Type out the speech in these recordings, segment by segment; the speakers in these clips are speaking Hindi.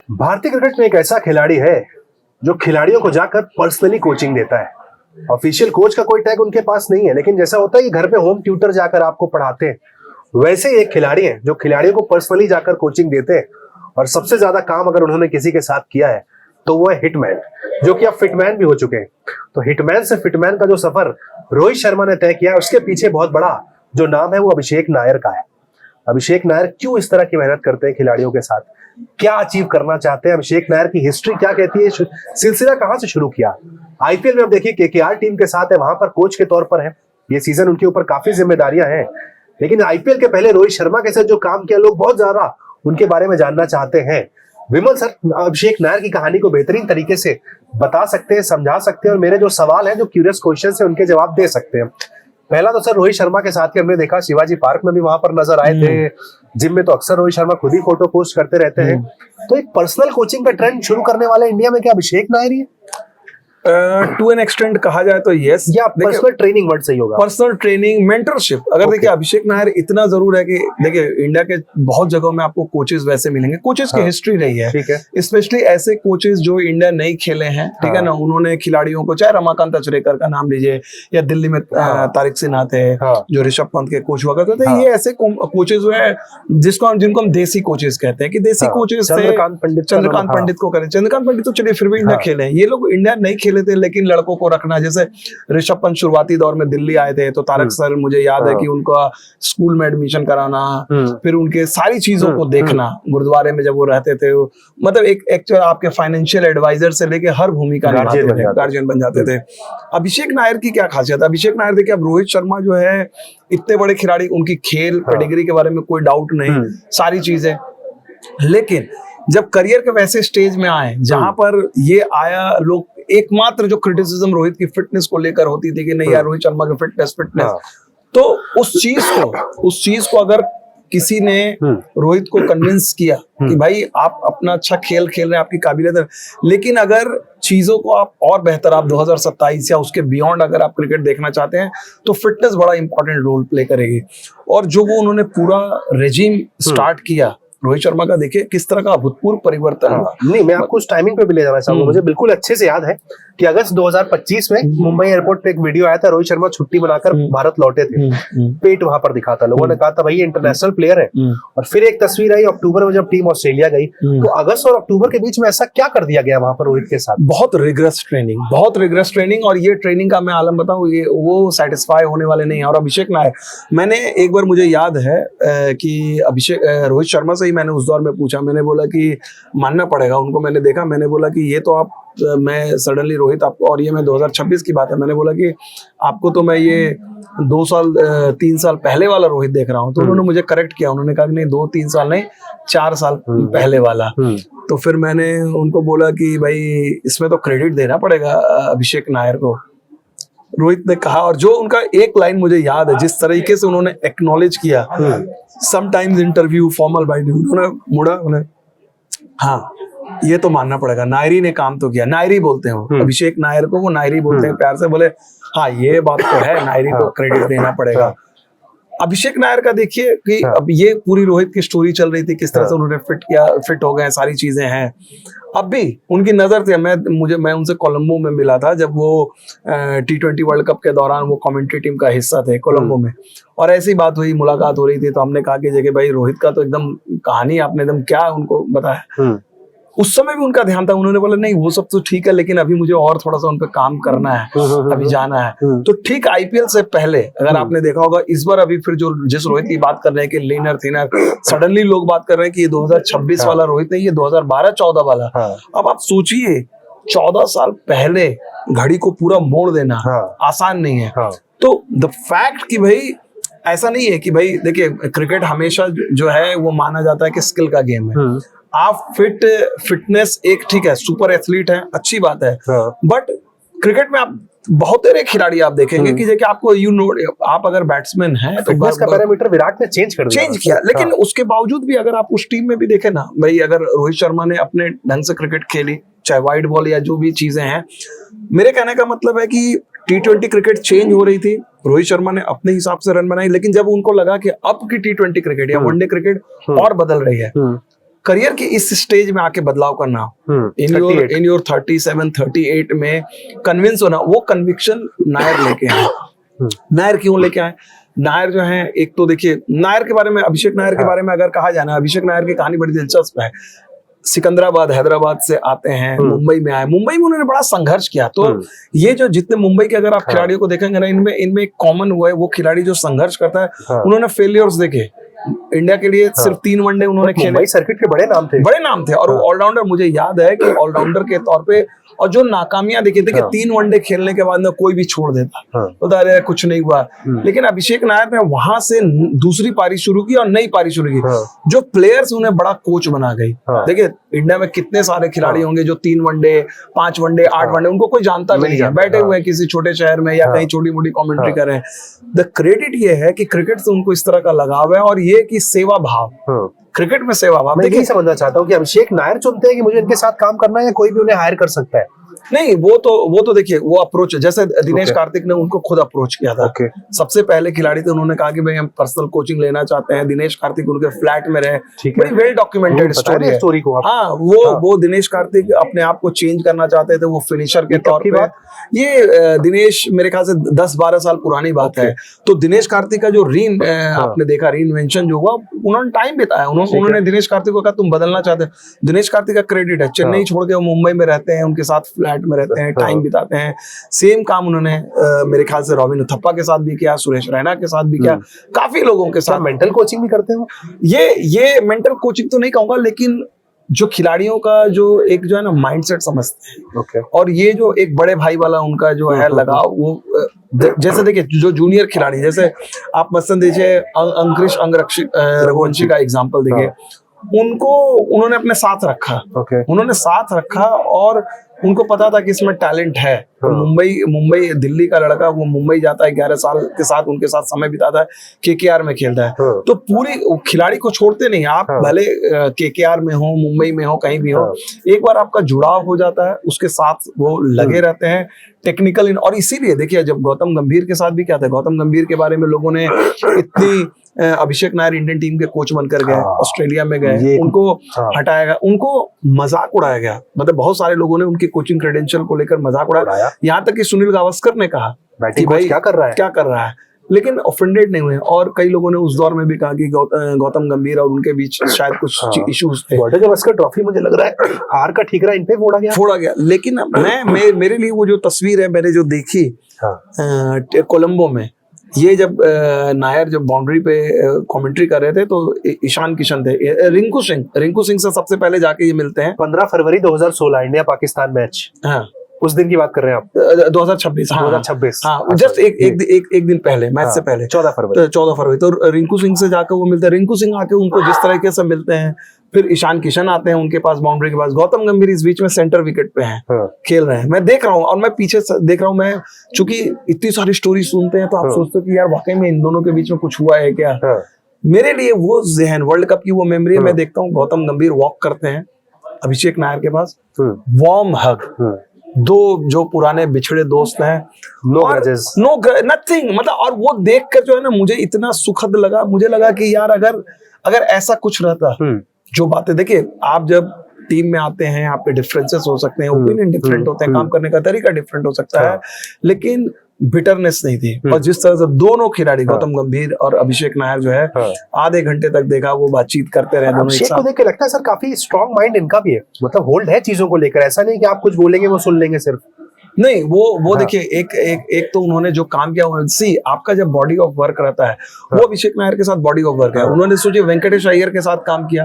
भारतीय क्रिकेट में एक ऐसा खिलाड़ी है जो खिलाड़ियों को जाकर पर्सनली कोचिंग देता है। ऑफिशियल कोच का कोई टैग उनके पास नहीं है, लेकिन जैसा होता है कि घर पे होम ट्यूटर जाकर आपको पढ़ाते हैं, वैसे ही एक खिलाड़ी है जो खिलाड़ियों को पर्सनली जाकर कोचिंग देते हैं। और सबसे ज्यादा काम अगर उन्होंने किसी के साथ किया है तो वो है हिटमैन, जो कि अब फिटमैन भी हो चुके हैं। तो हिटमैन से फिटमैन का जो सफर रोहित शर्मा ने तय किया है, उसके पीछे बहुत बड़ा जो नाम है वो अभिषेक नायर का है। अभिषेक नायर क्यों इस तरह की मेहनत करते हैं खिलाड़ियों के साथ, क्या अचीव करना चाहते हैं, अभिषेक नायर की हिस्ट्री क्या कहती है, सिलसिला कहां से शुरू किया। आईपीएल में अब देखिए केकेआर टीम के साथ है, वहां पर कोच के तौर पर है, ये सीजन उनके ऊपर काफी जिम्मेदारियां हैं। लेकिन आईपीएल के पहले रोहित शर्मा के साथ जो काम किया, लोग बहुत ज्यादा उनके बारे में जानना चाहते हैं। विमल सर, अभिषेक नायर की कहानी को बेहतरीन तरीके से बता सकते हैं, समझा सकते हैं, और मेरे जो सवाल हैं, जो क्यूरियस क्वेश्चन है, उनके जवाब दे सकते हैं। पहला तो सर, रोहित शर्मा के साथ ही हमने देखा शिवाजी पार्क में भी वहां पर नजर आए थे, जिम में तो अक्सर रोहित शर्मा खुद ही फोटो पोस्ट करते रहते हैं। तो एक पर्सनल कोचिंग का ट्रेंड शुरू करने वाले इंडिया में क्या अभिषेक नायर ही है? टू एन एक्सटेंट कहा जाए तो यस, या पर्सनल ट्रेनिंग वर्ड सही होगा? Personal training, mentorship. अगर देखिए अभिषेक नायर इतना जरूर है कि देखिए इंडिया के बहुत जगहों में आपको कोचेस वैसे मिलेंगे, कोचेस की हिस्ट्री रही है, ठीक है, स्पेशली ऐसे कोचेस जो इंडिया नहीं खेले हैं, ठीक है ना, उन्होंने खिलाड़ियों को, चाहे रमाकांत अचरेकर का नाम लीजिए, या दिल्ली में तारिक सिन्हा थे जो ऋषभ पंत के कोच हुआ करते थे, ये ऐसे कोचेस जो है जिनको हम देसी कोचेस कहते हैं, कि देसी कोचेस थे। चंद्रकांत पंडित को करें, चंद्रकांत पंडित तो चलिए फिर भी इंडिया खेले हैं, ये लोग इंडिया नहीं खेले थे, लेकिन लड़कों को रखना, जैसे ऋषभ पंत शुरुआती दौर में दिल्ली आए थे, तो तारक सर मुझे याद है कि उनका स्कूल में एडमिशन कराना, फिर उनके सारी चीजों को देखना, गुरुद्वारे में जब वो रहते थे, मतलब एक एक्चुअल आपके फाइनेंशियल एडवाइजर से लेके हर भूमिका निभाते थे, गार्जियन बन जाते थे। अभिषेक नायर की क्या खासियत है? अभिषेक नायर देखिए, अब रोहित शर्मा जो है इतने बड़े खिलाड़ी, उनकी खेल पेडिग्री के बारे में कोई डाउट नहीं, सारी चीजें, लेकिन जब करियर के वैसे स्टेज में आए जहां पर ये आया, लोग एकमात्र जो क्रिटिसिज्म रोहित की फिटनेस को लेकर होती थी कि नहीं यार रोहित शर्मा की फिटनेस, तो उस चीज को अगर किसी ने रोहित को कन्विंस किया कि भाई आप अपना अच्छा खेल खेल रहे हैं, आपकी काबिलियत है, लेकिन अगर चीजों को आप और बेहतर, आप 2027 या उसके बियॉन्ड अगर आप क्रिकेट देखना चाहते हैं, तो फिटनेस बड़ा इंपॉर्टेंट रोल प्ले करेगी। और जो वो उन्होंने पूरा रेजिम स्टार्ट किया रोहित शर्मा का, देखिए किस तरह का अभूतपूर्व परिवर्तन हुआ। नहीं, मैं आपको उस टाइमिंग पे भी ले जाना चाहूंगा। मुझे बिल्कुल अच्छे से याद है कि अगस्त 2025 में मुंबई एयरपोर्ट पे एक वीडियो आया था, रोहित शर्मा छुट्टी बनाकर भारत लौटे थे, पेट वहां पर दिखा था, लोगों ने कहा था भाई इंटरनेशनल प्लेयर है। और फिर एक तस्वीर आई अक्टूबर में जब टीम ऑस्ट्रेलिया गई, तो अगस्त और अक्टूबर के बीच में ऐसा क्या कर दिया गया वहां पर रोहित के साथ? बहुत रिग्रेस ट्रेनिंग, और ये ट्रेनिंग का मैं आलम बताऊं, ये वो सेटिस्फाई होने वाले नहीं है। और अभिषेक नायर, मैंने एक बार, मुझे याद है कि रोहित शर्मा से ही मैंने उस दौर में पूछा, मैंने बोला कि मानना पड़ेगा उनको, मैंने देखा, मैंने बोला कि ये तो आप, मैं सडनली रोहित आपको, और ये मैं 2026 की बात है, मैंने बोला कि आपको तो मैं ये 3 साल पहले वाला रोहित देख रहा हूँ। तो उन्होंने मुझे करेक्ट किया, उन्होंने कहा कि नहीं 2-3 साल नहीं, 4 साल पहले वाला। तो फिर मैंने उनको बोला कि भाई इसमें तो क्रेडिट देना पड़ेगा अभिषेक नायर को। रोहित ने कहा, और जो उनका एक लाइन मुझे याद है, जिस तरीके से उन्होंने एक्नॉलेज किया, समटाइम्स इंटरव्यू फॉर्मल बाइट, उन्होंने मुड़ा, उन्हें, हाँ ये तो मानना पड़ेगा, नायरी ने काम तो किया, नायरी बोलते हैं अभिषेक नायर को, वो नायरी बोलते हैं प्यार से, बोले हाँ ये बात तो है, नायरी को क्रेडिट देना पड़ेगा। अभिषेक नायर का देखिए कि अब ये पूरी रोहित की स्टोरी चल रही थी, किस तरह से उन्होंने फिट हो गए, सारी चीजें हैं। अब भी उनकी नजर थी, मैं उनसे कोलंबो में मिला था, जब वो T20 वर्ल्ड कप के दौरान वो कमेंट्री टीम का हिस्सा थे कोलंबो में, और ऐसी बात हुई, मुलाकात हो रही थी, तो हमने कहा कि जगह भाई रोहित का तो एकदम कहानी आपने एकदम क्या उनको बताया। उस समय भी उनका ध्यान था, उन्होंने बोला नहीं वो सब तो ठीक है, लेकिन अभी मुझे और थोड़ा सा उन पे काम करना है, अभी जाना है। तो ठीक आईपीएल से पहले अगर आपने देखा होगा, इस बार अभी फिर जो जिस रोहित की बात कर रहे हैं कि लीनर थिनर, सडनली लोग बात कर रहे हैं कि ये 2026 वाला रोहित नहीं, ये 2012-14 वाला। अब आप सोचिए 14 साल पहले घड़ी को पूरा मोड़ देना आसान नहीं है। तो द फैक्ट कि भाई ऐसा नहीं है कि भाई देखिए क्रिकेट हमेशा जो है वो माना जाता है कि स्किल का गेम है, आप फिटनेस एक ठीक है, सुपर एथलीट है, अच्छी बात है, बट क्रिकेट में आप बहुत सारे खिलाड़ी आप देखेंगे कि जैसे आपको आप अगर बैट्समैन हैं तो फिटनेस का पैरामीटर विराट ने चेंज किया, लेकिन उसके बावजूद भी अगर आप उस टीम में भी देखें ना भाई, अगर रोहित शर्मा ने अपने ढंग से क्रिकेट खेली, चाहे वाइड बॉल या जो भी चीजें हैं, मेरे कहने का मतलब है कि T20 क्रिकेट चेंज हो रही थी, रोहित शर्मा ने अपने हिसाब से रन बनाई, लेकिन जब उनको लगा कि अब की T20 क्रिकेट या वनडे क्रिकेट और बदल रही है, करियर के इस स्टेज में आके बदलाव करना, इन योर 37 38 में कन्विंस होना, वो कन्विक्शन नायर लेके आए। नायर क्यों लेके आए? नायर जो है, एक तो देखिए नायर के बारे में, अभिषेक नायर के बारे में अगर कहा जाए ना, अभिषेक नायर की कहानी बड़ी दिलचस्प है। सिकंदराबाद हैदराबाद से आते हैं, मुंबई में आए, मुंबई में उन्होंने बड़ा संघर्ष किया। तो ये जो जितने मुंबई के अगर आप खिलाड़ियों को देखेंगे ना, इनमें एक कॉमन हुआ है, वो खिलाड़ी जो संघर्ष करता है। उन्होंने फेलियर्स देखे, इंडिया के लिए सिर्फ 3 वनडे उन्होंने खेले, मुंबई सर्किट के बड़े नाम थे और वो ऑलराउंडर, मुझे याद है कि ऑलराउंडर के तौर पे, और जो नाकामियां देखी थी कि 3 वनडे खेलने के बाद में कोई भी छोड़ देता, बता रहे कुछ नहीं हुआ। लेकिन अभिषेक नायर ने वहां से दूसरी पारी शुरू की और नई पारी शुरू की। जो प्लेयर्स उन्हें बड़ा कोच बना गई। देखिए इंडिया में कितने सारे खिलाड़ी होंगे जो 3 वनडे 5 वनडे 8 वनडे, उनको कोई जानता भी नहीं है, बैठे हुए हैं किसी छोटे शहर में या कहीं छोटी मोटी कमेंट्री कर रहे हैं। द क्रेडिट ये है कि क्रिकेट से उनको इस तरह का लगाव है, और ये कि सेवा भाव, क्रिकेट में सेवा भाव। मैं यही समझना चाहता हूँ कि अभिषेक नायर चुनते हैं कि मुझे इनके साथ काम करना है, या कोई भी उन्हें हायर कर सकता है? नहीं, वो तो देखिए, वो अप्रोच है। जैसे दिनेश कार्तिक ने उनको खुद अप्रोच किया था। सबसे पहले खिलाड़ी थे, उन्होंने कहा कि भाई हम पर्सनल कोचिंग लेना चाहते हैं। दिनेश कार्तिक उनके फ्लैट में रहे, बड़ी वेल डॉक्यूमेंटेड स्टोरी को। हाँ, वो दिनेश कार्तिक अपने आप को चेंज करना चाहते थे, वो फिनिशर के तौर पे। ये दिनेश मेरे ख्याल से 10-12 साल पुरानी बात है। तो दिनेश कार्तिक का जो आपने देखा रीइन्वेंशन जो हुआ, उन्होंने टाइम बिताया। उन्होंने दिनेश कार्तिक को कहा तुम बदलना चाहते हो। दिनेश कार्तिक का क्रेडिट है, चेन्नई छोड़ के वो मुंबई में रहते हैं, उनके साथ फ्लैट में रहते हैं, टाइम बिताते हैं। सेम काम उन्होंने मेरे ख्याल से रॉबिन उथप्पा के साथ भी किया, सुरेश रैना के साथ भी किया, काफी लोगों के साथ। मेंटल कोचिंग भी करते हो? ये मेंटल कोचिंग तो नहीं कहूंगा, लेकिन जो खिलाड़ियों का जो है ना माइंडसेट समझते हैं। और ये जो एक बड़े भाई वाला उनका जो है लगाव, वो जैसे देखिए जो जूनियर खिलाड़ी, जैसे आप मसलन देखिए अंकुरिश रघुवंशी का एग्जांपल देखिए, उन्होंने अपने साथ रखा। उन्होंने साथ रखा और उनको पता था कि इसमें टैलेंट है। तो मुंबई दिल्ली का लड़का, वो मुंबई जाता है, 11 साल के साथ उनके साथ समय बिताता है, केकेआर में खेलता है। तो पूरी खिलाड़ी को छोड़ते नहीं, आप भले केकेआर में हो, मुंबई में हो, कहीं भी हो, एक बार आपका जुड़ाव हो जाता है, उसके साथ वो लगे रहते हैं टेक्निकल। और इसीलिए देखिए जब गौतम गंभीर के साथ भी क्या था, गौतम गंभीर के बारे में लोगों ने इतनी, अभिषेक नायर इंडियन टीम के कोच बनकर गए, ऑस्ट्रेलिया में गए, उनको हटाया गया, उनको मजाक उड़ाया गया। मतलब बहुत सारे लोगों ने उनकी कोचिंग क्रेडेंशियल को लेकर मजाक उड़ाया, यहाँ तक कि सुनील गावस्कर ने कहा कि भाई क्या कर रहा है, लेकिन ऑफेंडेड नहीं हुए। और कई लोगों ने उस दौर में भी कहा कि गौतम गंभीर और उनके बीच शायद कुछ इश्यूज थे। गावस्कर ट्रॉफी मुझे लग रहा है हार का ठीकरा इन पे फोड़ा गया। लेकिन मेरे लिए वो जो तस्वीर है मैंने जो देखी कोलंबो में, ये जब नायर जब बाउंड्री पे कमेंट्री कर रहे थे, तो ईशान किशन थे, रिंकू सिंह से सबसे पहले जाके ये मिलते हैं। 15 फरवरी 2016 इंडिया पाकिस्तान मैच। हाँ, उस दिन की बात कर रहे हैं आप? 2026। हाँ, 2026। हाँ, जस्ट एक दिन पहले, मैच से पहले 14 फरवरी। तो रिंकू सिंह से जाकर वो मिलते हैं। रिंकू सिंह आके उनको जिस तरीके से मिलते हैं, फिर ईशान किशन आते हैं उनके पास बाउंड्री के पास। गौतम गंभीर इस बीच में सेंटर विकेट पे हैं, खेल रहे हैं। मैं देख रहा हूँ और मैं पीछे देख रहा हूँ। मैं चूंकि इतनी सारी स्टोरी सुनते हैं, तो आप सोचते हो कि यार वाकई में इन दोनों के बीच में कुछ हुआ है क्या। मेरे लिए वो ज़हन, वर्ल्ड कप की वो मेमोरी है। मैं देखता हूँ गौतम गंभीर वॉक करते हैं अभिषेक नायर के पास, वार्म हग, दो जो पुराने बिछड़े दोस्त हैं, नो ग्रजेस, नथिंग, मतलब। और वो देखकर जो है ना, मुझे इतना सुखद लगा। मुझे लगा कि यार अगर ऐसा कुछ रहता, जो बातें देखिए, आप जब टीम में आते हैं, आप पे डिफरेंसेस हो सकते हैं, ओपिनियन डिफरेंट होते हैं, काम करने का तरीका डिफरेंट हो सकता है, लेकिन बिटरनेस नहीं थी। और जिस तरह से दोनों खिलाड़ी गौतम गंभीर और अभिषेक नायर जो है, आधे घंटे तक देखा वो बातचीत करते रहे दोनों एक साथ। को देख के लगता है सर काफी स्ट्रॉन्ग माइंड इनका भी है, मतलब होल्ड है चीजों को लेकर। ऐसा नहीं कि आप कुछ बोलेंगे वो सुन लेंगे सिर्फ, नहीं। वो देखिए एक तो उन्होंने जो काम किया, आपका जब बॉडी ऑफ वर्क रहता है, वो अभिषेक नायर के साथ बॉडी ऑफ वर्क है। उन्होंने सोचिए वेंकटेश अय्यर के साथ काम किया।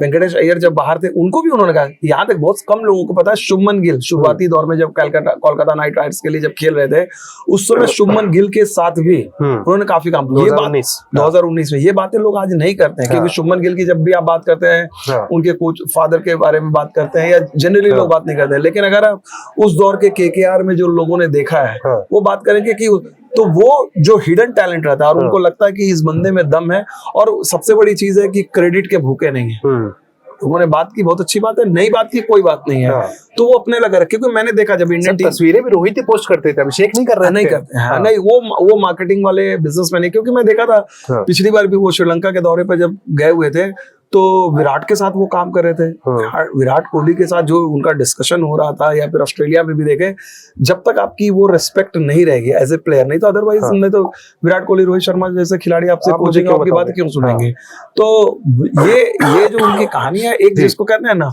वेंकटेश अय्यर जब बाहर थे, उनको भी उन्होंने कहा, यहाँ तक बहुत कम लोगों को पता है, शुभमन गिल शुरुआती दौर में जब कोलकाता नाइट राइडर्स के लिए जब खेल रहे थे, उस समय शुभमन गिल के साथ भी उन्होंने काफी काम किया। 2019 में ये बातें लोग आज नहीं करते हैं, क्योंकि शुभमन गिल की जब भी आप बात करते हैं, उनके कोच फादर के बारे में बात करते हैं, या जनरली लोग बात नहीं करते हैं। लेकिन अगर उस दौर के केकेआर में जो लोगों ने देखा है, वो बात करेंगे कि तो वो जो हिडन टैलेंट रहता है, और उनको लगता है कि इस बंदे में दम है। और सबसे बड़ी चीज है कि क्रेडिट के भूखे नहीं है। उन्होंने बात की, बहुत अच्छी बात है, नई बात की कोई बात नहीं है, तो वो अपने लगा रखे। क्योंकि मैंने देखा जब इंडियन टीम, तस्वीरें भी रोहित ही पोस्ट करते थे, अभिषेक नहीं कर रहे, नहीं करते हैं। नहीं, वो मार्केटिंग वाले बिजनेसमैन है। क्योंकि मैं देखा था पिछली बार भी वो श्रीलंका के दौरे पर जब गए हुए थे, तो विराट के साथ वो काम कर रहे थे, विराट कोहली के साथ जो उनका डिस्कशन हो रहा था, या फिर ऑस्ट्रेलिया में भी देखे, जब तक आपकी वो रिस्पेक्ट नहीं रहेगी एज ए प्लेयर, नहीं तो अदरवाइज हमने तो विराट कोहली, रोहित शर्मा जैसे खिलाड़ी आपसे कोचिंग आपकी बात क्यों सुनेंगे। तो ये जो उनकी कहानी है, एक जिसको कहते हैं ना,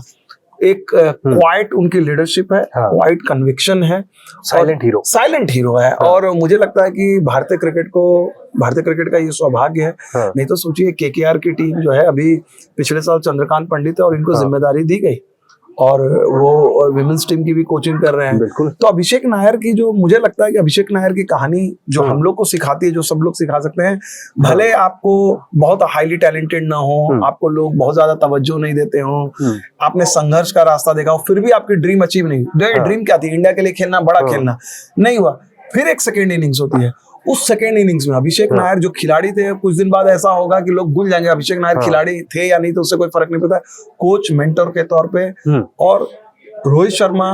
एक क्वाइट उनकी लीडरशिप है, क्वाइट कन्विक्शन है, साइलेंट हीरो है। और मुझे लगता है कि भारतीय क्रिकेट का ये सौभाग्य है। नहीं तो सोचिए केकेआर की टीम जो है, अभी पिछले साल चंद्रकांत पंडित है और इनको जिम्मेदारी दी गई, और वो विमेंस टीम की भी कोचिंग कर रहे हैं। तो अभिषेक नायर की, जो मुझे लगता है कि अभिषेक नायर की कहानी जो हम लोग को सिखाती है, जो सब लोग सिखा सकते हैं, भले आपको बहुत हाईली टैलेंटेड ना हो, आपको लोग बहुत ज्यादा तवज्जो नहीं देते हो, आपने संघर्ष का रास्ता देखा हो, फिर भी आपकी ड्रीम अचीव नहीं, ड्रीम क्या थी, इंडिया के लिए खेलना, बड़ा खेलना, नहीं हुआ, फिर एक सेकेंड इनिंग्स होती है। उस सेकेंड इनिंग्स में अभिषेक नायर जो खिलाड़ी थे, कुछ दिन बाद ऐसा होगा कि लोग भूल जाएंगे अभिषेक नायर खिलाड़ी थे या नहीं, तो उससे कोई फर्क नहीं पड़ता। कोच, मेंटर के तौर पे, और रोहित शर्मा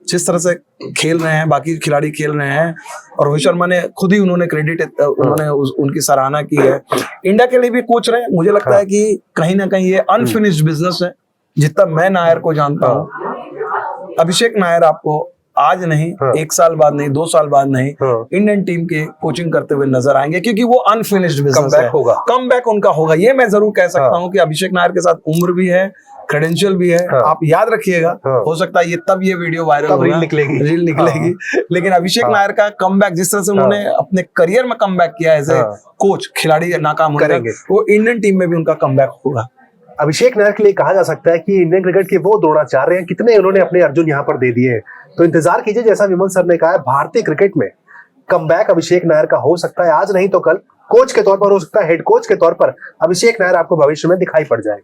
जिस तरह से खेल रहे हैं, बाकी खिलाड़ी खेल रहे हैं, और रोहित शर्मा ने खुद ही उन्होंने क्रेडिट, उन्होंने उनकी सराहना की है। इंडिया के लिए भी कोच रहे, मुझे लगता है कि कहीं ना कहीं ये अनफिनिश्ड बिजनेस है। जितना मैं नायर को जानता हूँ, अभिषेक नायर आपको आज नहीं, 1 साल बाद नहीं, 2 साल बाद नहीं, इंडियन टीम के कोचिंग करते हुए नजर आएंगे, क्योंकि वो अनफिनिश्ड बिजनेस है, कम बैक उनका होगा। ये मैं जरूर कह सकता हूँ कि अभिषेक नायर के साथ उम्र भी है, क्रेडेंशियल भी है। आप याद रखिएगा, हो सकता है ये वीडियो वायरल होगा, रील निकलेगी, लेकिन अभिषेक नायर का कमबैक, जिस तरह से उन्होंने अपने करियर में कमबैक किया एज ए कोच, खिलाड़ी नाकाम करेंगे, वो इंडियन टीम में भी उनका कमबैक होगा। अभिषेक नायर के लिए कहा जा सकता है कि इंडियन क्रिकेट के वो द्रोणाचार्य हैं, कितने उन्होंने अपने अर्जुन यहाँ पर दे दिए हैं। तो इंतजार कीजिए, जैसा विमल सर ने कहा है, भारतीय क्रिकेट में कमबैक अभिषेक नायर का हो सकता है, आज नहीं तो कल। कोच के तौर पर हो सकता है, हेड कोच के तौर पर अभिषेक नायर आपको भविष्य में दिखाई पड़ जाए।